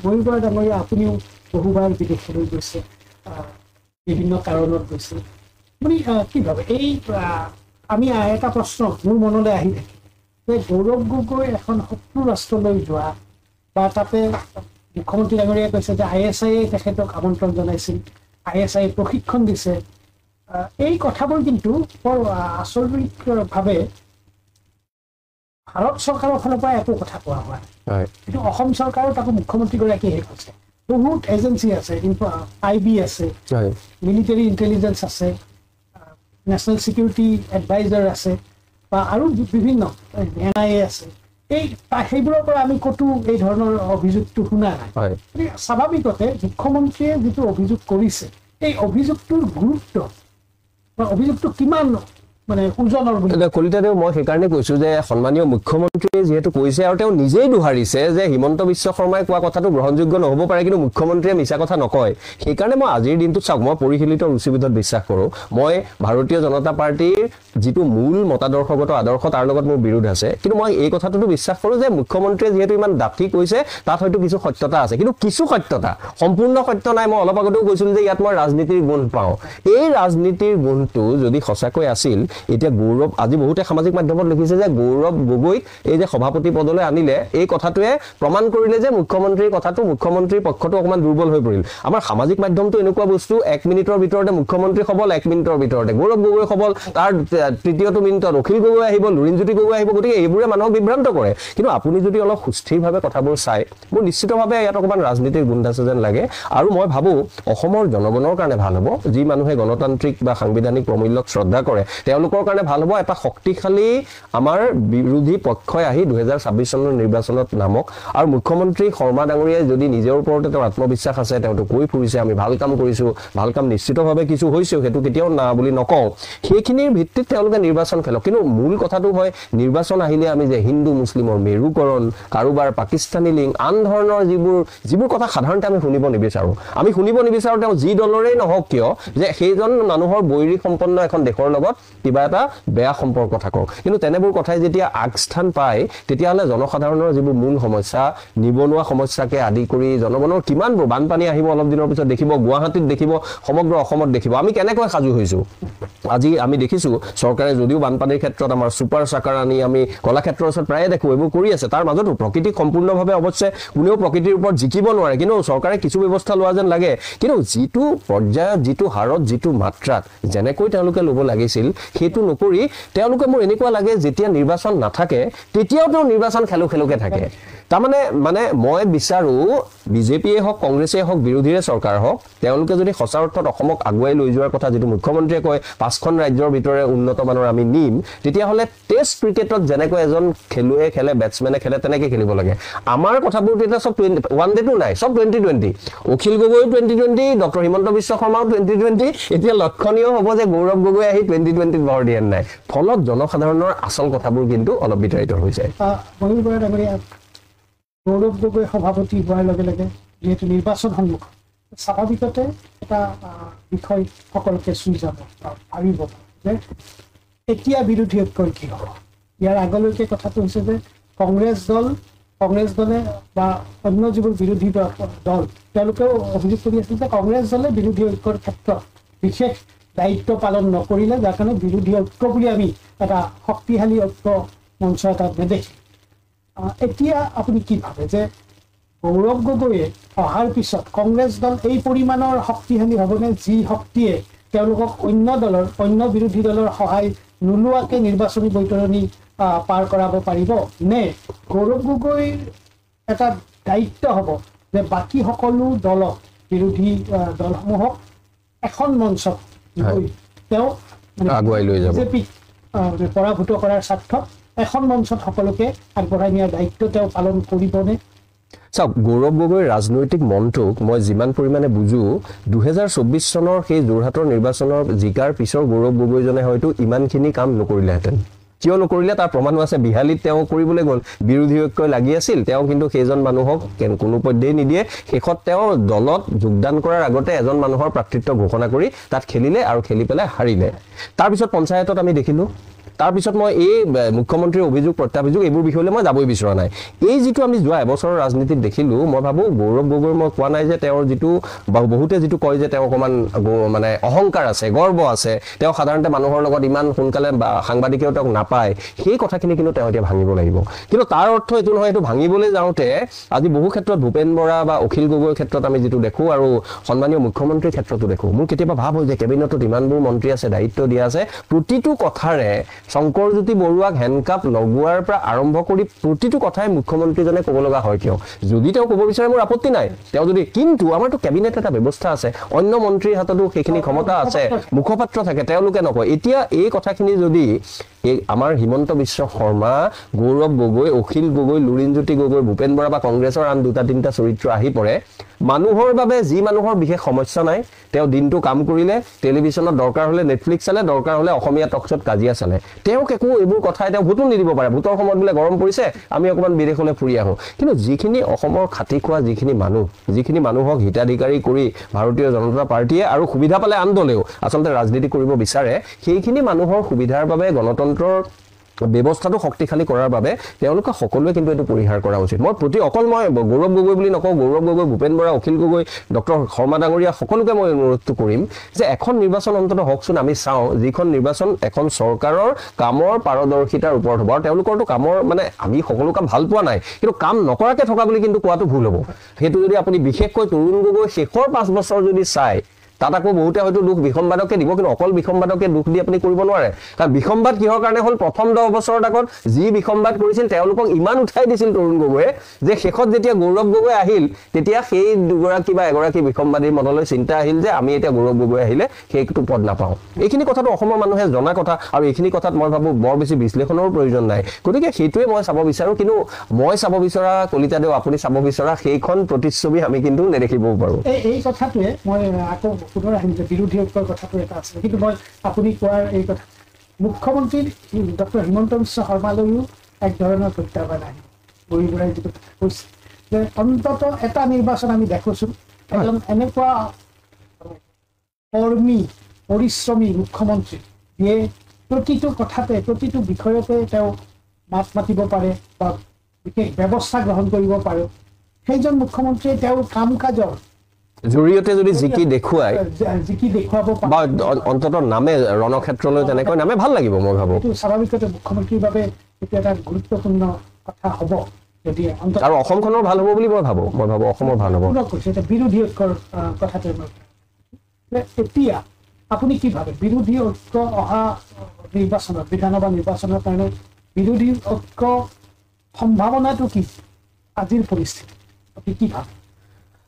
Speaker 2: ময়ূৰ বৰা ডাঙৰীয়া, আপুনিও বহুবাৰ বিদেশলৈ গৈছে, বিভিন্ন কাৰণত গৈছে, আপুনি কি ভাবে এই আমি এটা প্ৰশ্ন মোৰ মনলৈ আহি থাকে যে গৌৰৱ গগৈ এখন শত্ৰু ৰাষ্ট্ৰলৈ যোৱা, বা তাতে মুখ্যমন্ত্ৰী ডাঙৰীয়াই কৈছে যে ISI তেখেতক আমন্ত্ৰণ জনাইছিল, ISI প্ৰশিক্ষণ দিছে, এই কথাবোৰ কিন্তু বৰ আচৰিতভাৱে ভাৰত চৰকাৰৰ ফালৰ পৰা একো কথা কোৱা হোৱা নাই। কিন্তু অসম চৰকাৰত আকৌ মুখ্যমন্ত্ৰীগৰাকীয়ে কৈছে, বহুত এজেঞ্চি আছে, IB আছে, মিলিটাৰী ইণ্টেলিজেঞ্চ আছে, নেশ্যনেল চিকিউৰিটি এডভাইজাৰ আছে, বা আৰু বিভিন্ন NIA আছে, সেইবোৰৰ পৰা আমি ক'তো এই ধৰণৰ অভিযোগটো শুনা নাই। স্বাভাৱিকতে মুখ্যমন্ত্ৰীয়ে যিটো অভিযোগ কৰিছে, এই অভিযোগটোৰ গুৰুত্ব বা অভিযোগটো কিমান মানে ওজনৰ বুলি
Speaker 1: কলিতাদেউ, মই সেইকাৰণে কৈছোঁ যে সন্মানীয় মুখ্যমন্ত্ৰীয়ে যিহেতু কৈছে আৰু তেওঁ নিজেই দোহাৰিছে যে হিমন্ত বিশ্ব শৰ্মাই কোৱা কথাটো গ্ৰহণযোগ্য নহ'ব পাৰে, কিন্তু মুখ্যমন্ত্ৰীয়ে মিছা কথা নকয়। সেইকাৰণে মই আজিৰ দিনটোত চাওক, মই পৰিশীলিত ৰুচিবোধত বিশ্বাস কৰোঁ। মই ভাৰতীয় জনতা পাৰ্টীৰ যিটো মূল মতাদৰ্শগত আদৰ্শ, তাৰ লগত মোৰ বিৰোধ আছে, কিন্তু মই এই কথাটোতো বিশ্বাস কৰোঁ যে মুখ্যমন্ত্ৰীয়ে যিহেতু ইমান ডাঠি কৈছে, তাত হয়তো কিছু সত্যতা আছে, কিন্তু কিছু সত্যতা, সম্পূৰ্ণ সত্য নাই। মই অলপ আগতেও কৈছিলোঁ যে ইয়াত মই ৰাজনীতিৰ গুণ পাওঁ। এই ৰাজনীতিৰ গুণটো যদি সঁচাকৈ আছিল, এতিয়া গৌৰৱ, আজি বহুতে সামাজিক মাধ্যমত লিখিছে যে গৌৰৱ গগৈক এই যে সভাপতি পদলৈ আনিলে, এই কথাটোৱে প্ৰমাণ কৰিলে যে মুখ্যমন্ত্ৰীৰ কথাটো, মুখ্যমন্ত্ৰীৰ পক্ষটো অকণমান দুৰ্বল হৈ পৰিল। আমাৰ সামাজিক মাধ্যমটো এনেকুৱা বস্তু, 1 মিনিটৰ ভিতৰতে মুখ্যমন্ত্ৰী সবল, 1 মিনিটৰ ভিতৰতে গৌৰৱ গগৈ সবল, তাৰ তৃতীয়টো মিনিটত অখিল গগৈ আহিব, লুৰিণজ্যোতি গগৈ আহিব, গতিকে এইবোৰে মানুহক বিভ্ৰান্ত কৰে। কিন্তু আপুনি যদি অলপ সুস্থিৰভাৱে কথাবোৰ চায়, মোৰ নিশ্চিতভাৱে ইয়াত অকণমান ৰাজনীতিৰ গুণ আছে যেন লাগে। আৰু মই ভাবোঁ অসমৰ জনগণৰ কাৰণে ভাল হ'ব, যি মানুহে গণতান্ত্ৰিক বা সাংবিধানিক প্ৰমূল্যক শ্ৰদ্ধা কৰে, তেওঁলোকৰ কাৰণে ভাল হ'ব এটা শক্তিশালী আমাৰ বিৰোধী পক্ষই আহি 2026 চনৰ নিৰ্বাচনত নামক। আৰু মুখ্যমন্ত্ৰী শৰ্মা ডাঙৰীয়াই যদি নিজৰ ওপৰতে তেওঁৰ আত্মবিশ্বাস আছে, তেওঁতো কৈ ফুৰিছে আমি ভাল কাম কৰিছোঁ, ভাল কাম নিশ্চিতভাৱে কিছু হৈছেও, সেইটো কেতিয়াও না বুলি নকওঁ, সেইখিনিৰ ভিত্তিত তেওঁলোকে নিৰ্বাচন খেলক। কিন্তু মূল কথাটো হয়, নিৰ্বাচন আহিলে আমি যে হিন্দু মুছলিমৰ মেৰুকৰণ, কাৰোবাৰ পাকিস্তানী লিংক, আন ধৰণৰ যিবোৰ কথা সাধাৰণতে আমি শুনিব নিবিচাৰোঁ, তেওঁ যি দলৰেই নহওক কিয়, যে সেইজন মানুহৰ বৈৰী সম্পন্ন এখন দেশৰ লগত কিবা এটা বেয়া সম্পৰ্ক থাকক। কিন্তু তেনেবোৰ কথাই যেতিয়া আগস্থান পায়, তেতিয়াহ'লে জনসাধাৰণৰ যিবোৰ মূল সমস্যা, নিবনুৱা সমস্যাকে আদি কৰি জনগণৰ কিমানবোৰ, বানপানী আহিব অলপ দিনৰ পিছত দেখিব, গুৱাহাটীত দেখিব, সমগ্ৰ অসমত দেখিব, আমি কেনেকৈ সাজু হৈছোঁ। আজি আমি দেখিছোঁ চৰকাৰে যদিও বানপানীৰ ক্ষেত্ৰত আমাৰ ছুপাৰ চাকাৰ আনি আমি কলাক্ষেত্ৰৰ ওচৰত প্ৰায়ে দেখোঁ, এইবোৰ কৰি আছে। তাৰ মাজতো প্ৰকৃতিক সম্পূৰ্ণভাৱে অৱশ্যে কোনেও প্ৰকৃতিৰ ওপৰত জিকিব নোৱাৰে, কিন্তু চৰকাৰে কিছু ব্যৱস্থা লোৱা যেন লাগে। কিন্তু যিটো পৰ্যায়ত, যিটো হাৰত, যিটো মাত্ৰাত যেনেকৈ তেওঁলোকে ল'ব লাগিছিল, সেইটো নকৰি তেওঁলোকে, মোৰ এনেকুৱা লাগে যেতিয়া নিৰ্বাচন নাথাকে তেতিয়াও তেওঁ নিৰ্বাচন খেলোকে থাকে। তাৰমানে মই বিচাৰোঁ বিজেপিয়ে হওক, কংগ্ৰেছেই হওক, বিৰোধীৰে চৰকাৰ হওক, তেওঁলোকে যদি সঁচা অৰ্থত অসমক আগুৱাই লৈ যোৱাৰ কথা যিটো মুখ্যমন্ত্ৰীয়ে কয়, 5খন ৰাজ্যৰ ভিতৰে উন্নত মানৰ আমি নিম, তেতিয়াহ'লে টেষ্ট ক্ৰিকেটত যেনেকৈ এজন খেলুৱৈয়ে খেলে, বেটছমেনে খেলে, তেনেকৈ খেলিব লাগে। আমাৰ কথাবোৰ তেতিয়া চব 1 ডেটো নাই, চব 2020। অখিল গগৈ 2020, ডক্টৰ হিমন্ত বিশ্ব শৰ্মাও 2020। এতিয়া লক্ষণীয় হ'ব যে গৌৰৱ গগৈ আহি 2020ত ভৰ দিয়ে নাই, ফলত জনসাধাৰণৰ আচল কথাবোৰ কিন্তু অলপ বিতাড়িত হৈ যায়।
Speaker 2: মহীৰ বৰা ডাঙৰীয়া, গৌৰৱ গগৈ সভাপতি হোৱাৰ লগে লগে যিহেতু নিৰ্বাচন সন্মুখত, স্বাভাৱিকতে এটা বিষয় সকলোকে চুই যাব ভাবিব যে এতিয়া বিৰোধী ঐক্যৰ কি হ'ব। ইয়াৰ আগলৈকে কথাটো হৈছে যে কংগ্ৰেছ দলে বা অন্য যিবোৰ বিৰোধী দল তেওঁলোকেও অভিযোগ কৰি আছিল যে কংগ্ৰেছ দলে বিৰোধী ঐক্যৰ ক্ষেত্ৰত বিশেষ দায়িত্ব পালন নকৰিলে, যাৰ কাৰণে বিৰোধী ঐক্য বুলি আমি এটা শক্তিশালী ঐক্য মঞ্চ এটা নেদেখি। এতিয়া আপুনি কি ভাবে যে গৌৰৱ গগৈয়ে অহাৰ পিছত কংগ্ৰেছ দল এই পৰিমাণৰ শক্তিশালী হ'বনে, যি শক্তিয়ে তেওঁলোকক অন্য বিৰোধী দলৰ সহায় নোলোৱাকৈ নিৰ্বাচনী বৈতৰণি পাৰ কৰাব পাৰিব, নে গৌৰৱ গগৈৰ এটা দায়িত্ব হ'ব যে বাকী সকলো দলক বিৰোধী দলসমূহক এখন মঞ্চত তেওঁ
Speaker 1: আগুৱাই লৈ যাব,
Speaker 2: বিজেপিক পৰাভূত কৰাৰ স্বাৰ্থত এখন মঞ্চত সকলোকে আগবঢ়াই নিয়াৰ দায়িত্ব তেওঁ পালন কৰিবনে?
Speaker 1: চাওক, গৌৰৱ গগৈৰ ৰাজনৈতিক মনটোক মই যিমান পৰিমাণে বুজো, 2024 চনৰ সেই যোৰহাটৰ নিৰ্বাচনৰ জিকাৰ পিছৰ গৌৰৱ গগৈজনে হয়তো ইমানখিনি কাম নকৰিলেহেঁতেন। কিয় নকৰিলে তাৰ প্ৰমাণো আছে। বিহালীত তেওঁ কৰিবলৈ গ'ল, বিৰোধী ঐক্যই লাগি আছিল, তেওঁ কিন্তু সেইজন মানুহক কোনো পধ্যেই নিদিয়ে। শেষত তেওঁ দলত যোগদান কৰাৰ আগতে এজন মানুহৰ প্ৰাৰ্থিত্ব ঘোষণা কৰি তাত খেলিলে আৰু খেলি পেলাই হাৰিলে। তাৰপিছত পঞ্চায়তত আমি দেখিলোঁ। তাৰপিছত মই এই মুখ্যমন্ত্ৰীৰ অভিযোগ প্ৰত্যাভিযোগ এইবোৰ বিষয়লৈ মই যাবই বিচৰা নাই। এই যিটো আমি যোৱা এবছৰৰ ৰাজনীতিত দেখিলোঁ, মই ভাবোঁ গৌৰৱ গগৈৰ, মই কোৱা নাই যে তেওঁৰ যিটো বহুতে যিটো কয় যে তেওঁ অকণমান মানে অহংকাৰ আছে, গৰ্ব আছে, তেওঁ সাধাৰণতে মানুহৰ লগত ইমান সোনকালে সাংবাদিকেও তেওঁক নাপায়, সেই কথাখিনি কিন্তু তেওঁ এতিয়া ভাঙিব লাগিব। কিন্তু তাৰ অৰ্থ এইটো নহয়, এইটো ভাঙিবলৈ যাওঁতে আজি বহু ক্ষেত্ৰত ভূপেন বৰা বা অখিল গগৈৰ ক্ষেত্ৰত আমি যিটো দেখোঁ আৰু সন্মানীয় মুখ্যমন্ত্ৰীৰ ক্ষেত্ৰতো দেখোঁ, মোৰ কেতিয়াবা ভাৱ হয় যে কেবিনেটত ইমানবোৰ মন্ত্ৰী আছে, দায়িত্ব দিয়া আছে, প্ৰতিটো কথাৰে শংকৰজ্যোতি বৰুৱাক হেণ্ডকাপ লগোৱাৰ পৰা আৰম্ভ কৰি প্ৰতিটো কথাই মুখ্যমন্ত্ৰীজনে ক'ব লগা হয়। কিয়? যদি তেওঁ ক'ব বিচাৰে মোৰ আপত্তি নাই, তেওঁ যদি, কিন্তু আমাৰতো কেবিনেট এটা ব্যৱস্থা আছে, অন্য মন্ত্ৰীৰ হাততো সেইখিনি ক্ষমতা আছে, মুখপাত্ৰ থাকে, তেওঁলোকে নকয়। এতিয়া এই কথাখিনি যদি আমাৰ হিমন্ত বিশ্ব শৰ্মা, গৌৰৱ গগৈ, অখিল গগৈ, লুৰিণজ্যোতি গগৈ, ভূপেন বৰা বা কংগ্ৰেছৰ আন 2-3টা চৰিত্ৰ আহি পৰে, মানুহৰ বাবে যি মানুহৰ বিশেষ সমস্যা নাই, তেওঁ দিনটো কাম কৰিলে, টেলিভিশ্যনত দৰকাৰ হ'লে নেটফ্লিক্স চালে, দৰকাৰ হ'লে অসমীয়া টকশ্বত কাজিয়া চালে, তেওঁক একো এইবোৰ কথাই তেওঁ ভোটো নিদিব পাৰে। ভোটৰ সময়ত বোলে গৰম পৰিছে, আমি অকণমান বিদেশলৈ ফুৰি আহোঁ। কিন্তু যিখিনি অসমৰ খাতি খোৱা যিখিনি মানুহক হিতাধিকাৰী কৰি ভাৰতীয় জনতা পাৰ্টীয়ে আৰু সুবিধা পালে আন দলেও আচলতে ৰাজনীতি কৰিব বিচাৰে, সেইখিনি মানুহৰ সুবিধাৰ বাবে গণতন্ত্ৰৰ ব্যৱস্থাটো শক্তিশালী কৰাৰ বাবে তেওঁলোকে সকলোৱে কিন্তু এইটো পৰিহাৰ কৰা উচিত। মই অকল মই গৌৰৱ গগৈ বুলি নকওঁ, গৌৰৱ গগৈ, ভূপেন বৰা, অখিল গগৈ, ডক্টৰ শৰ্মা ডাঙৰীয়া সকলোকে মই অনুৰোধটো কৰিম যে এখন নিৰ্বাচন অন্ততঃ হওকচোন, আমি চাওঁ যিখন নিৰ্বাচন এখন চৰকাৰৰ কামৰ পাৰদৰ্শিতাৰ ওপৰত হ'ব। আৰু তেওঁলোকৰতো কামৰ মানে আমি সকলো কাম ভাল পোৱা নাই, কিন্তু কাম নকৰাকৈ থকা বুলি কিন্তু কোৱাটো ভুল হ'ব। সেইটো যদি আপুনি বিশেষকৈ তৰুণ গগৈ শেষৰ 5 বছৰ যদি চায়, তাত আকৌ বহুতে হয়তো দুখ বিসম্বাদকে দিব, কিন্তু অকল বিসম্বাদকে দুখ দি আপুনি কৰিব নোৱাৰে। কাৰণ বিসম্বাদ কিহৰ কাৰণে হ'ল, প্ৰথম 10 বছৰত আগত যি বিসম্বাদ কৰিছিল তেওঁলোকক ইমান উঠাই দিছিল তৰুণ গগৈয়ে যে শেষত যেতিয়া গৌৰৱ গগৈ আহিল, তেতিয়া সেই দুগৰাকী বা এগৰাকী বিসম্বাদীৰ মনলৈ চিন্তা আহিল যে আমি এতিয়া গৌৰৱ গগৈ আহিলে সেইটো পদ নাপাওঁ। এইখিনি কথাটো অসমৰ মানুহে জনা কথা, আৰু এইখিনি কথাত মই ভাবোঁ বৰ বেছি বিশ্লেষণৰো প্ৰয়োজন নাই। গতিকে সেইটোৱে মই চাব বিচাৰোঁ, কিন্তু মই চাব বিচৰা, কলিতাদেউ আপুনি চাব বিচৰা সেইখন প্ৰতিচ্ছবি আমি কিন্তু নেদেখিবও পাৰোঁ।
Speaker 2: এই কথাটোৱে মই আকৌ পুনৰ আহিম যে বিৰোধী ঐক্যৰ কথাটো এটা আছে, কিন্তু মই আপুনি কোৱাৰ এই কথা মুখ্যমন্ত্ৰী ডক্টৰ হিমন্ত বিশ্ব শৰ্মালৈও এক ধৰণৰ প্ৰত্যাহ্বান আহিব। বুঢ়ীবুঢ়াই যিটো কৈছে যে অন্ততঃ এটা নিৰ্বাচন আমি দেখোচোন, এজন এনেকুৱা কৰ্মী পৰিশ্ৰমী মুখ্যমন্ত্ৰী যিয়ে প্ৰতিটো কথাতে, প্ৰতিটো বিষয়তে তেওঁ মাত মাতিব পাৰে বা বিশেষ ব্যৱস্থা গ্ৰহণ কৰিব পাৰে, সেইজন মুখ্যমন্ত্ৰীয়ে তেওঁৰ কাম কাজৰ
Speaker 1: জৰিয়তে যদি জিকি দেখুৱাই
Speaker 2: দেখুৱাব
Speaker 1: বা অন্ততঃ নামে ৰণক্ষেত্ৰলৈ তেনেকৈ নামে ভাল লাগিব। মই ভাবোঁ
Speaker 2: স্বাভাৱিকতে মুখ্যমন্ত্ৰীৰ বাবে এইটো এটা গুৰুত্বপূৰ্ণ কথা হ'ব, যদি
Speaker 1: আৰু অসমখনৰ ভাল হ'ব বুলি মই ভাবোঁ অসমৰ ভাল হ'ব।
Speaker 2: বিৰোধী ঐক্যৰ কথাটো এতিয়া আপুনি কি ভাবে, বিৰোধী ঐক্য অহা নিৰ্বাচনত, বিধানসভা নিৰ্বাচনৰ কাৰণে বিৰোধী ঐক্য সম্ভাৱনাটো কি আজিৰ পৰিস্থিতি, আপুনি কি ভাবে?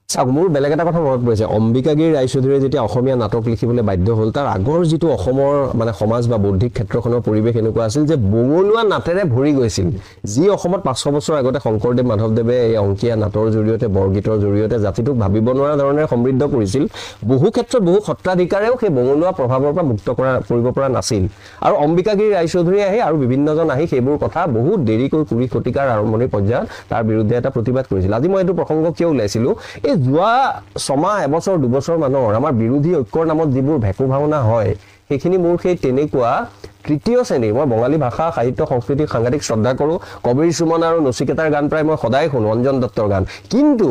Speaker 1: চাওক, মোৰ বেলেগ এটা কথা মনত পৰিছে। অম্বিকাগিৰি ৰায়চৌধুৰীয়ে যেতিয়া অসমীয়া নাটক লিখিবলৈ বাধ্য হ'ল, তাৰ আগৰ যিটো অসমৰ মানে সমাজ বা বৌদ্ধিক ক্ষেত্ৰখনৰ পৰিৱেশ এনেকুৱা আছিল যে বঙলুৱা নাটেৰে ভৰি গৈছিল। যি অসমত 500 বছৰ আগতে শংকৰদেৱ মাধৱদেৱে এই অংকীয়া নাটৰ জৰিয়তে, বৰগীতৰ জৰিয়তে জাতিটোক ভাবিব নোৱাৰা ধৰণে সমৃদ্ধ কৰিছিল, বহু ক্ষেত্ৰত বহু সত্ৰাধিকাৰেও সেই বঙলুৱা প্ৰভাৱৰ পৰা মুক্ত কৰিব পৰা নাছিল। আৰু অম্বিকাগিৰি ৰায়চৌধুৰী আহি আৰু বিভিন্নজন আহি সেইবোৰ কথা বহুত দেৰিকৈ 20 শতিকাৰ আৰম্ভণিৰ পৰ্যায়ত তাৰ বিৰুদ্ধে এটা প্ৰতিবাদ কৰিছিল। আজি মই এইটো প্ৰসংগ কিয় ওলাইছিলোঁ, এই যোৱা ছমাহ এবছৰ দুবছৰ মানৰ আমাৰ বিৰোধী ঐক্যৰ নামত যিবোৰ ভেকু ভাওনা হয় সেইখিনি মোৰ সেই তেনেকুৱা তৃতীয় শ্ৰেণীৰ মই বঙালী ভাষা সাহিত্য সংস্কৃতিক সাংঘাতিক শ্ৰদ্ধা কৰোঁ কবিৰ সুমন আৰু নচিকেতাৰ গান প্ৰায় মই সদায় শুনো অঞ্জন দত্তৰ গান কিন্তু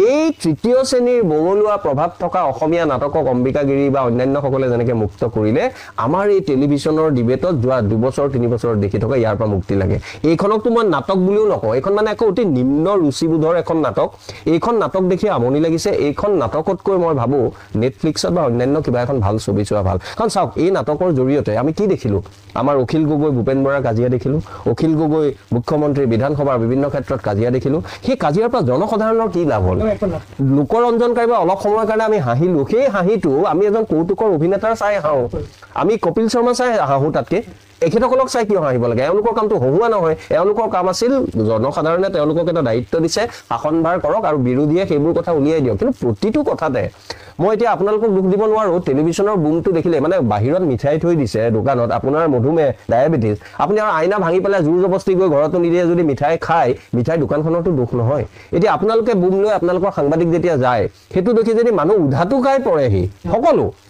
Speaker 1: এই তৃতীয় শ্ৰেণীৰ বঙলুৱা প্ৰভাৱ থকা অসমীয়া নাটকক অম্বিকাগিৰি বা অন্যান্যসকলে যেনেকৈ মুক্ত কৰিলে আমাৰ এই টেলিভিশ্যনৰ ডিবেটত যোৱা 2 বছৰ 3 বছৰত দেখি থকা ইয়াৰ পৰা মুক্তি লাগে এইখনকতো মই নাটক বুলিও নকওঁ এইখন মানে একো অতি নিম্ন ৰুচিবোধৰ এখন নাটক এইখন নাটক দেখি আমনি লাগিছে এইখন নাটকতকৈ মই ভাবোঁ নেটফ্লিক্সত বা অন্যান্য কিবা এখন ভাল ছবি চোৱা ভাল কাৰণ চাওক এই নাটকৰ জৰিয়তে আমি কি দেখিলোঁ আমাৰ অখিল গগৈ ভূপেন বৰাৰ কাজিয়া দেখিলোঁ অখিল গগৈ মুখ্যমন্ত্ৰী বিধানসভাৰ বিভিন্ন ক্ষেত্ৰত কাজিয়া দেখিলোঁ সেই কাজিয়াৰ পৰা জনসাধাৰণৰ কি লাভ হ'ল লোকৰঞ্জনকাৰী বা অলপ সময়ৰ কাৰণে আমি হাঁহিলোঁ সেই হাঁহিটো আমি এজন কৌতুকৰ অভিনেতাৰ চাই হাঁহোঁ আমি কপিল শৰ্মা চাই হাঁহোঁ তাতকৈ এখেতসকলক চাই কিয় হাঁহিব লাগে এওঁলোকৰ কামটো হহুৱা নহয় এওঁলোকৰ কাম আছিল জনসাধাৰণে তেওঁলোকক এটা দায়িত্ব দিছে শাসনভাৰ কৰক আৰু বিৰোধীয়ে সেইবোৰ কথা উলিয়াই দিয়ক কিন্তু প্ৰতিটো কথাতে মই এতিয়া আপোনালোকক দুখ দিব নোৱাৰোঁ টেলিভিশ্যনৰ বুমটো দেখিলে মানে বাহিৰত মিঠাই থৈ দিছে দোকানত আপোনাৰ মধুমেহ ডায়েবেটিছ আপুনি আৰু আইনা ভাঙি পেলাই জোৰ জবস্তি গৈ ঘৰতো নিদিয়ে যদি মিঠাই খায় মিঠাই দোকানখনৰতো দুখ নহয় এতিয়া আপোনালোকে বুম লৈ আপোনালোকৰ সাংবাদিক যেতিয়া যায় সেইটো দেখি যদি মানুহ উধাটো খাই পৰেহি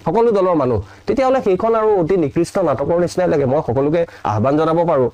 Speaker 1: সকলো দলৰ মানুহ তেতিয়াহ'লে সেইখন আৰু অতি নিকৃষ্ট নাটকৰ নিচিনাই লাগে মই সকলোকে আহ্বান জনাব পাৰোঁ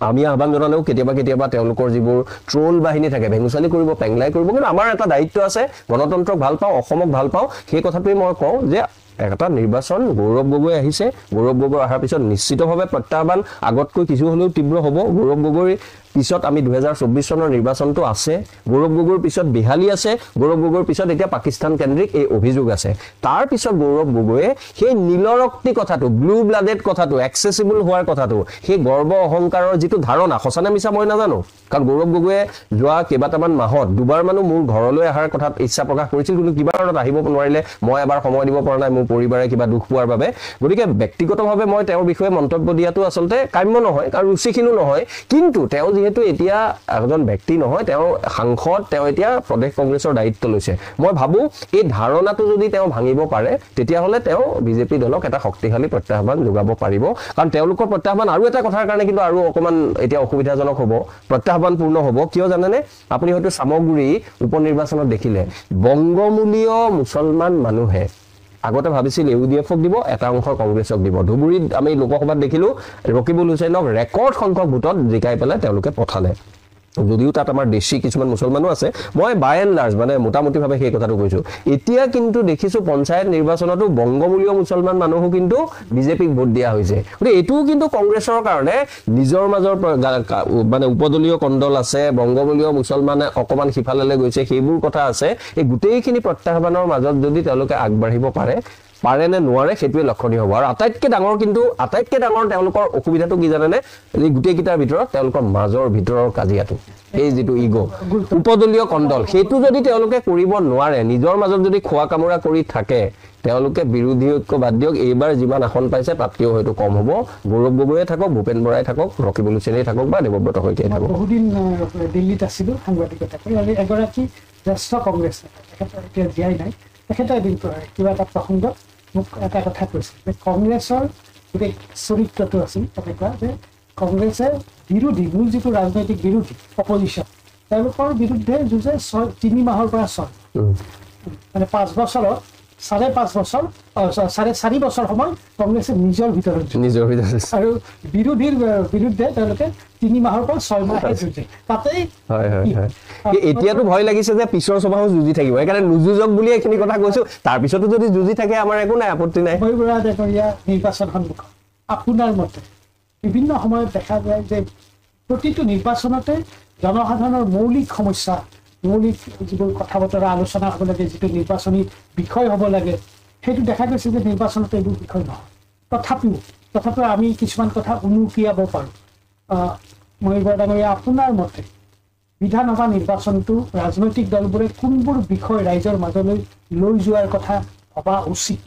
Speaker 1: আমি আহ্বান জনালেও কেতিয়াবা তেওঁলোকৰ যিবোৰ ট্ৰল বাহিনী থাকে ভেঙুচালি কৰিব পেংলাই কৰিব কিন্তু আমাৰ এটা দায়িত্ব আছে গণতন্ত্ৰক ভাল পাওঁ অসমক ভাল পাওঁ সেই কথাটোৱে মই কওঁ যে এটা নিৰ্বাচন গৌৰৱ গগৈ আহিছে গৌৰৱ গগৈ অহাৰ পিছত নিশ্চিতভাৱে প্ৰত্যাহ্বান আগতকৈ কিছু হ'লেও তীব্ৰ হ'ব গৌৰৱ গগৈৰ পিছত আমি 2024 চনৰ নিৰ্বাচনটো আছে গৌৰৱ গগৈৰ পিছত বিহালী আছে গৌৰৱ গগৈৰ পিছত এতিয়া পাকিস্তান কেন্দ্ৰিক এই অভিযোগ আছে তাৰ পিছত গৌৰৱ গগৈয়ে সেই নীলৰক্তি কথাটো ব্লু ব্লাডেড কথাটো এক্সেচিবল হোৱাৰ কথাটো সেই গৰ্ব অহংকাৰৰ যিটো ধাৰণা সঁচানে মিছা মই নাজানো কাৰণ গৌৰৱ গগৈয়ে যোৱা কেইবাটামান মাহত দুবাৰ মানুহ মোৰ ঘৰলৈ অহাৰ কথাত ইচ্ছা প্ৰকাশ কৰিছিল কিন্তু কিবা কাৰণত আহিব নোৱাৰিলে মই এবাৰ সময় দিব পৰা নাই মোৰ পৰিবাৰে কিবা দুখ পোৱাৰ বাবে গতিকে ব্যক্তিগতভাৱে মই তেওঁৰ বিষয়ে মন্তব্য দিয়াটো আচলতে কাম্য নহয় কাৰণ ৰুচিখিনো নহয় কিন্তু তেওঁ যেহেতু এতিয়া এজন ব্যক্তি নহয় তেওঁ সাংসদ তেওঁ এতিয়া প্ৰদেশ কংগ্ৰেছৰ দায়িত্ব লৈছে মই ভাবোঁ এই ধাৰণাটো যদি তেওঁ ভাঙিব পাৰে তেতিয়াহ'লে তেওঁ বিজেপি দলক এটা শক্তিশালী প্ৰত্যাহ্বান যোগাব পাৰিব কাৰণ তেওঁলোকৰ প্ৰত্যাহ্বান আৰু এটা কথাৰ কাৰণে কিন্তু আৰু অকণমান এতিয়া অসুবিধাজনক হ'ব প্ৰত্যাহ্বানপূৰ্ণ হ'ব কিয় জানেনে আপুনি হয়তো সামগ্ৰী উপ নিৰ্বাচনত দেখিলে বংগমূলীয় মুছলমান মানুহে আগতে ভাবিছিল ইউডিএফক দিব এটা অংশ কংগ্ৰেছক দিব ধুবুৰীত আমি লোকসভাত দেখিলোঁ ৰকিবুল হুছেইনক ৰেকৰ্ড সংখ্যক ভোটত জিকাই পেলাই তেওঁলোকে পঠালে যদিও তাত আমাৰ দেশী কিছুমান মুছলমানো আছে মই বাই এণ্ড লাৰ্জ মানে মোটামুটিভাৱে সেই কথাটো কৈছোঁ এতিয়া কিন্তু দেখিছোঁ পঞ্চায়ত নিৰ্বাচনতো বংগমূলীয় মুছলমান মানুহো কিন্তু বিজেপিক ভোট দিয়া হৈছে গতিকে এইটোও কিন্তু কংগ্ৰেছৰ কাৰণে নিজৰ মাজৰ মানে উপদলীয় কণ্ডল আছে বংগমূলীয় মুছলমানে অকণমান সিফাললৈ গৈছে সেইবোৰ কথা আছে এই গোটেইখিনি প্ৰত্যাহ্বানৰ মাজত যদি তেওঁলোকে আগবাঢ়িব পাৰে নে নোৱাৰে সেইটোৱে লক্ষণীয় হ'ব আৰু আটাইতকৈ ডাঙৰ তেওঁলোকৰ অসুবিধাটো কি জানেনে এই গোটেইকেইটাৰ ভিতৰত তেওঁলোকৰ মাজৰ ভিতৰৰ কাজিয়াটো এই যিটো ইগ' উপদলীয় কণ্ডল সেইটো যদি তেওঁলোকে কৰিব নোৱাৰে নিজৰ মাজত যদি খোৱা কামোৰা কৰি থাকে তেওঁলোকে বিৰোধী ঐক্য বাদ দিয়ক এইবাৰ যিমান আসন পাইছে তাতকৈও হয়তো কম হ'ব গৌৰৱ গগৈয়ে থাকক ভূপেন বৰাই থাকক ৰকিবুল হুছেইনেই থাকক বা দেৱব্ৰত শইকীয়াই থাকক
Speaker 2: বহুদিন দিল্লীত আছিলোঁ সাংবাদিকতা কৰি আৰু এগৰাকী জ্যেষ্ঠ কংগ্ৰেছ নেতা তেখেতৰ এতিয়া জীয়াই নাই তেখেতে এদিন কিবা এটা প্ৰসংগত মোক এটা কথা কৈছিল যে কংগ্ৰেছৰ গোটেই চৰিত্ৰটো আছিল তেনেকুৱা যে কংগ্ৰেছে বিৰোধী মূল যিটো ৰাজনৈতিক বিৰোধী অপজিশ্যন তেওঁলোকৰ বিৰুদ্ধে যুঁজে 3 মাহৰ পৰা 6 মানে 5 বছৰত 5.5 বছৰ 4.5 বছৰ সময় কংগ্ৰেছে নিজৰ ভিতৰত আৰু বিৰোধীৰ বিৰুদ্ধে তেওঁলোকে 3 মাহৰ পৰা 6 মাহে যুঁজে তাতেই
Speaker 1: এতিয়াতো ভয় লাগিছে যে পিছৰ সভাও যুঁজি থাকিব সেইকাৰণে নুযুঁজক বুলি এইখিনি কথা কৈছোঁ তাৰপিছতো যদি যুঁজি থাকে আমাৰ একো নাই আপত্তি নাই
Speaker 2: নিৰ্বাচন সন্মুখত আপোনাৰ মতে বিভিন্ন সময়ত দেখা যায় যে প্ৰতিটো নিৰ্বাচনতে জনসাধাৰণৰ মৌলিক সমস্যা মৌলিক যিবোৰ কথা বতৰা আলোচনা হ'ব লাগে যিটো নিৰ্বাচনী বিষয় হ'ব লাগে সেইটো দেখা গৈছে যে নিৰ্বাচনত এইবোৰ বিষয় নহয় তথাপিও আমি কিছুমান কথা উনুকিয়াব পাৰোঁ মহিবৰ ডাঙৰীয়া আপোনাৰ মতে বিধানসভা নিৰ্বাচনটো ৰাজনৈতিক দলবোৰে কোনবোৰ বিষয় ৰাইজৰ মাজলৈ লৈ যোৱাৰ কথা হবা উচিত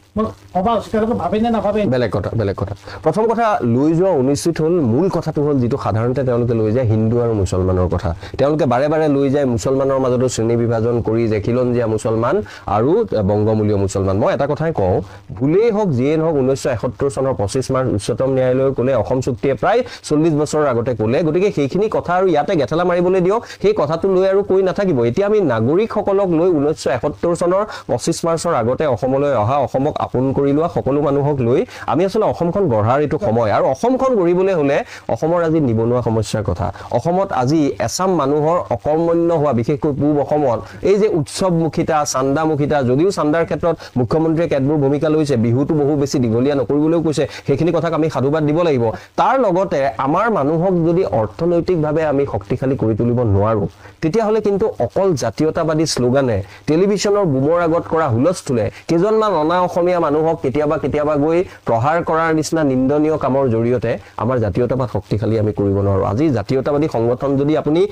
Speaker 2: হবা উচিত তেওঁলোকে ভাবে নে নাভাবে
Speaker 1: বেলেগ কথা প্ৰথম কথা লৈ যোৱা উচিত হ'ল মূল কথাটো হ'ল যিটো সাধাৰণতে তেওঁলোকে লৈ যায় হিন্দু আৰু মুছলমানৰ কথা তেওঁলোকে বাৰে বাৰে লৈ যায় মুছলমানৰ মাজতো শ্ৰেণী বিভাজন কৰি যে খিলঞ্জীয়া মুছলমান আৰু বংগমূলীয় মুছলমান মই এটা কথাই কওঁ ভুলেই হওক যিয়ে নহওক 1971 চনৰ 25 মাৰ্চ উচ্চতম ন্যায়ালয়ে ক'লে অসম চুক্তিয়ে প্ৰায় 40 বছৰৰ আগতে ক'লে গতিকে সেইখিনি কথা আৰু ইয়াতে গেঠেলা মাৰিবলৈ দিয়ক সেই কথাটো লৈ আৰু কৈ নাথাকিব এতিয়া আমি নাগৰিকসকলক লৈ 1971 চনৰ 25 মাৰ্চৰ আগতে অসমলৈ অহা অসমক আপোন কৰি লোৱা সকলো মানুহক লৈ আমি আসলে অসমখন গঢ়াৰ এইটো সময় আৰু অসমখন গঢ়িবলৈ হলে অসমৰ আজি নিবনুৱা সমস্যাৰ কথা অসমত আজি এছাম মানুহৰ অকৰ্মণ্য হোৱা বিশেষকৈ পূব অসমত এই যে উৎসৱমুখিতা চান্দামুখিতা যদিও চান্দাৰ ক্ষেত্ৰত মুখ্যমন্ত্ৰীয়ে কেতবোৰ ভূমিকা লৈছে বিহুটো বহু বেছি দীঘলীয়া নকৰিবলৈও কৈছে সেইখিনি কথাক আমি সাধুবাদ দিব লাগিব তাৰ লগতে আমাৰ মানুহক যদি অৰ্থনৈতিকভাৱে আমি শক্তিশালী কৰি তুলিব নোৱাৰো তেতিয়াহ'লে কিন্তু অকল জাতীয়তাবাদী শ্লোগানে টেলিভিছনৰ বুমৰ আগত কৰা হুলস্থুলে কেইজনমান অনা অসমীয়া মানুহক কেতিয়াবা গৈ প্ৰহাৰ কৰাৰ নিচিনা নিন্দনীয় কামৰ জৰিয়তে আমাৰ জাতীয়তাবাদ শক্তিশালী আমি কৰিব নোৱাৰো আজি জাতীয়তাবাদী সংগঠন যদি আপুনি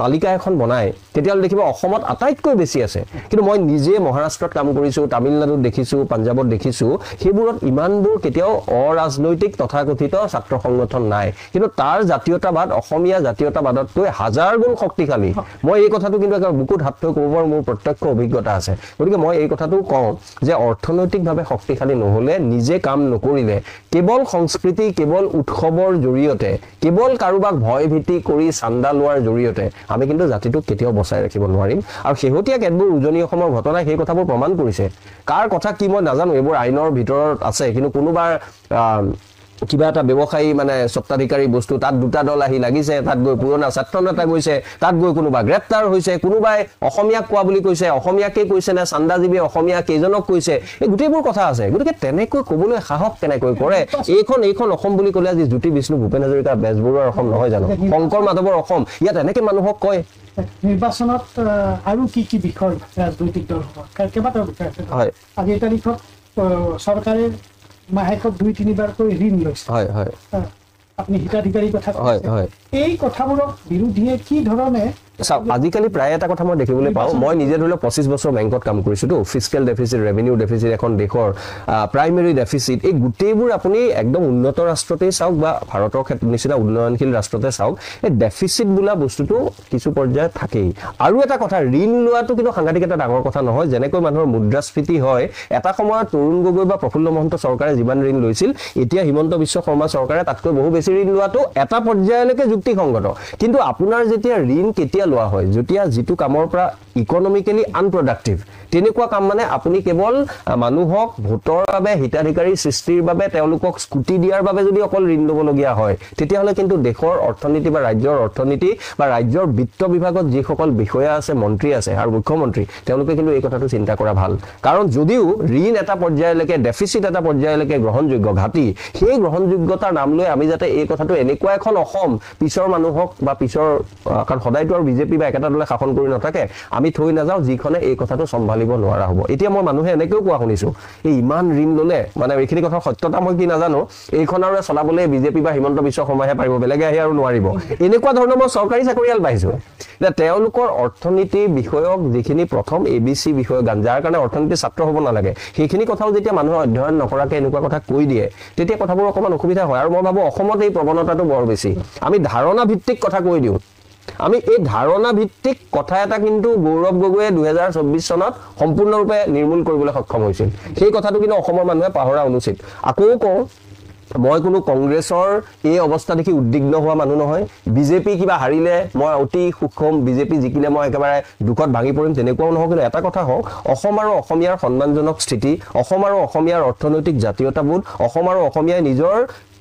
Speaker 1: তালিকা এখন বনায় তেতিয়াহ'লে দেখিব অসমত আটাইতকৈ বেছি আছে কিন্তু মই নিজে মহাৰাষ্ট্ৰত কাম কৰিছো তামিলনাডুত দেখিছো পাঞ্জাবত দেখিছো সেইবোৰত ইমানবোৰ কেতিয়াও অৰাজনৈতিক তথাকথিত ছাত্ৰ সংগঠন নাই কিন্তু তাৰ জাতীয়তাবাদ অসমীয়া জাতীয়তাবাদতকৈ হাজাৰ গুণ শক্তিশালী মই এই কথাটো কিন্তু একেবাৰে বুকুত হাত থৈ ক'ব পাৰোঁ মোৰ প্ৰত্যক্ষ অভিজ্ঞতা আছে গতিকে মই এই কথাটো কওঁ যে অৰ্থনৈতিকভাৱে শক্তিশালী নহ'লে নিজে কাম নকৰিলে কেৱল সংস্কৃতি কেৱল উৎসৱৰ জৰিয়তে কেৱল কাৰোবাক ভয় ভীতি কৰি চান্দা লোৱাৰ জৰিয়তে আমি কিন্তু জাতিটোক কেতিয়াও বচাই ৰাখিব নোৱাৰিম আৰু শেহতীয়া কেতবোৰ উজনি অসমৰ ঘটনাই সেই কথাবোৰ প্ৰমাণ কৰিছে কাৰ কথা কি মই নাজানো এইবোৰ আইনৰ ভিতৰত আছে কিন্তু কোনোবাৰ কিবা এটা ব্যৱসায়ী মানে সত্তাধিকাৰী বস্তু তাত দুটা দল আহি লাগিছে তাত গৈ পুৰণা ছাত্ৰ নেতা গৈছে তাত গৈ কোনোবা গ্ৰেপ্তাৰ হৈছে কোনোবাই অসমীয়াক কোৱা বুলি কৈছে অসমীয়াকে কৈছে নে চান্দাজীৱী অসমীয়া কেইজনক কৈছে এই গোটেইবোৰ কথা আছে গতিকে তেনেকৈ ক'বলৈ সাহস কেনেকৈ কৰে এইখন অসম বুলি ক'লে আজি জ্যোতি বিষ্ণু ভূপেন হাজৰিকা বেজবৰুৱাৰ অসম নহয় জানো শংকৰ মাধৱৰ অসম ইয়াত এনেকে মানুহক কয়
Speaker 2: নিৰ্বাচনত আৰু কি বিষয় ৰাজনৈতিক দলসমূহ কেইবাটাও বিষয় আছে আজিৰ তাৰিখত চৰকাৰে মাহেকত 2-3 বাৰকৈ ঋণ লৈছে হয় আপুনি হিতাধিকাৰীৰ কথা এই কথাবোৰক বিৰোধীয়ে কি ধৰণে
Speaker 1: আজিকালি প্ৰায় এটা কথা মই দেখিবলৈ পাওঁ মই নিজে ধৰি লওক 25 বছৰ বেংকত কাম কৰিছোতো ফিস্কেল ডেফিচিট ৰেভিনিউ ডেফিচিট এখন দেশৰ প্ৰাইমেৰী ডেফিচিট এই গোটেইবোৰ আপুনি একদম উন্নত ৰাষ্ট্ৰতেই চাওক বা ভাৰতৰ ক্ষেত্ৰত নিচিনা উন্নয়নশীল ৰাষ্ট্ৰতে চাওক এই ডেফিচিট বোলা বস্তুটো কিছু পৰ্যায়ত থাকেই আৰু এটা কথা ঋণ লোৱাটো কিন্তু সাংঘাতিক এটা ডাঙৰ কথা নহয় যেনেকৈ মানুহৰ মুদ্ৰাস্ফীতি হয় এটা সময়ত তৰুণ গগৈ বা প্ৰফুল্ল মহন্ত চৰকাৰে যিমান ঋণ লৈছিল এতিয়া হিমন্ত বিশ্ব শৰ্মা চৰকাৰে তাতকৈ বহু বেছি ঋণ লোৱাটো এটা পৰ্যায়লৈকে যুক্তিসংগত কিন্তু আপোনাৰ যেতিয়া ঋণ কেতিয়া লোৱা হয় যেতিয়া যিটো কামৰ পৰা ইকনমিক্যালি আনপ্ৰডাক্টিভ তেনেকুৱা কাম মানে আপুনি কেৱল মানুহক ভোটৰ বাবে হিতাধিকাৰী সৃষ্টিৰ বাবে তেওঁলোকক স্কুটি দিয়াৰ বাবে যদি অকল ঋণ ল'বলগীয়া হয় তেতিয়াহ'লে কিন্তু দেশৰ অৰ্থনীতি বা ৰাজ্যৰ অৰ্থনীতি বা ৰাজ্যৰ বিত্ত বিভাগত যিসকল বিষয়া আছে মন্ত্ৰী আছে আৰু মুখ্যমন্ত্ৰী তেওঁলোকে কিন্তু এই কথাটো চিন্তা কৰা ভাল কাৰণ যদিও ঋণ এটা পৰ্যায়লৈকে ডেফিচিট এটা পৰ্যায়লৈকে গ্ৰহণযোগ্য ঘাটি সেই গ্ৰহণযোগ্যতাৰ নাম লৈ আমি যাতে এই কথাটো এনেকুৱা এখন অসম পিছৰ মানুহক বা পিছৰ কাৰণ সদায়তো আৰু বিজেপি বা একেটা দলে শাসন কৰি নাথাকে আমি থৈ নাযাওঁ যিখনে এই কথাটো চম্ভালিব নোৱাৰা হ'ব এতিয়া মই মানুহে এনেকৈও কোৱা শুনিছো এই ইমান ঋণ ল'লে মানে এইখিনি কথাৰ সত্যতা মই কি নাজানো এইখন আৰু চলাবলৈ বিজেপি বা হিমন্ত বিশ্ব শৰ্মাহে পাৰিব বেলেগে আহি আৰু নোৱাৰিব এনেকুৱা ধৰণৰ মই চৰকাৰী চাকৰিয়াল পাইছো এতিয়া তেওঁলোকৰ অৰ্থনীতি বিষয়ক যিখিনি প্ৰথম ABC বিষয় যাৰ কাৰণে অৰ্থনীতি ছাত্ৰ হ'ব নালাগে সেইখিনি কথাও যেতিয়া মানুহে অধ্যয়ন নকৰাকে এনেকুৱা কথা কৈ দিয়ে তেতিয়া কথাবোৰ অকণমান অসুবিধা হয় আৰু মই ভাবো অসমত এই প্ৰৱণতাটো বৰ বেছি আমি ধাৰণা ভিত্তিক কথা কৈ দিওঁ আমি এই ধাৰণা ভিত্তিক কথা এটা কিন্তু গৌৰৱ গগৈয়ে 2024 চনত সম্পূৰ্ণৰূপে নিৰ্মূল কৰিবলৈ সক্ষম হৈছিল সেই কথাটো কিন্তু অসমৰ মানুহে পাহৰা অনুচিত আকৌ কওঁ মই কোনো কংগ্ৰেছৰ এই অৱস্থা দেখি উদ্বিগ্ন হোৱা মানুহ নহয় বিজেপি কিবা হাৰিলে মই অতি সুখম বিজেপি জিকিলে মই একেবাৰে দুখত ভাঙি পৰিম তেনেকুৱাও নহয় কিন্তু এটা কথা হওক অসম আৰু অসমীয়াৰ সন্মানজনক স্থিতি অসম আৰু অসমীয়াৰ অৰ্থনৈতিক জাতীয়তাবোধ অসম আৰু অসমীয়াই নিজৰ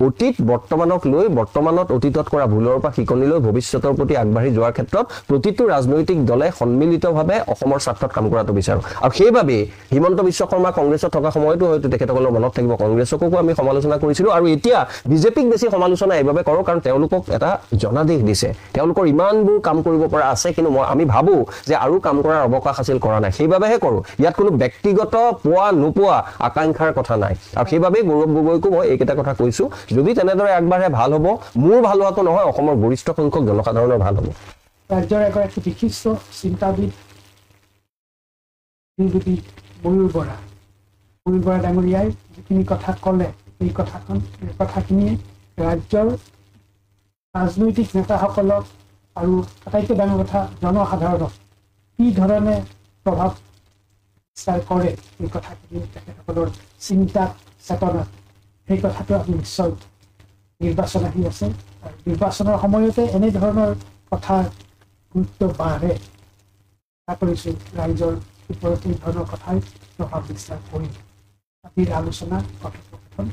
Speaker 1: অতীত বৰ্তমানক লৈ বৰ্তমানত অতীতত কৰা ভুলৰ পৰা শিকনি লৈ ভৱিষ্যতৰ প্ৰতি আগবাঢ়ি যোৱাৰ ক্ষেত্ৰত প্ৰতিটো ৰাজনৈতিক দলে সন্মিলিতভাৱে অসমৰ স্বাৰ্থত কাম কৰাটো বিচাৰো আৰু সেইবাবে হিমন্ত বিশ্ব শৰ্মা কংগ্ৰেছত থকা সময়তো হয়তো তেখেতসকলৰ মনত থাকিব কংগ্ৰেছকো আমি সমালোচনা কৰিছিলো আৰু এতিয়া বিজেপিক বেছি সমালোচনা এইভাবে কৰোঁ কাৰণ তেওঁলোকক এটা জনাদেশ দিছে তেওঁলোকৰ ইমানবোৰ কাম কৰিব পৰা আছে কিন্তু আমি ভাবো যে আৰু কাম কৰাৰ অৱকাশ আছিল কৰা নাই সেইবাবেহে কৰোঁ ইয়াত কোনো ব্যক্তিগত পোৱা নোপোৱা আকাংক্ষাৰ কথা নাই আৰু সেইবাবে গৌৰৱ গগৈকো মই এইকেইটা কথা কৈছো যদি তেনেদৰে আগবাঢ়ে ভাল হ'ব মোৰ ভাল হোৱাটো নহয় অসমৰ গৰিষ্ঠ সংখ্যক জনসাধাৰণৰ ভাল হ'ব
Speaker 2: ৰাজ্যৰ এগৰাকী বিশিষ্ট চিন্তাবিদ ময়ূৰ বৰা অনিল বৰা ডাঙৰীয়াই যিখিনি কথা ক'লে এই কথাখিনিয়ে ৰাজ্যৰ ৰাজনৈতিক নেতাসকলক আৰু আটাইতকৈ ডাঙৰ কথা জনসাধাৰণক কি ধৰণে প্ৰভাৱ বিস্তাৰ কৰে এই কথাখিনি তেখেতসকলৰ চিন্তাত চেতনাত সেই কথাটো আমি নিশ্চয় নিৰ্বাচন আহি আছে আৰু নিৰ্বাচনৰ সময়তে এনেধৰণৰ কথা গুৰুত্ব বাঢ়ে আশা কৰিছোঁ ৰাইজৰ ওপৰত এই ধৰণৰ কথাই প্ৰভাৱ বিস্তাৰ কৰিব আজিৰ আলোচনা কথোপকথন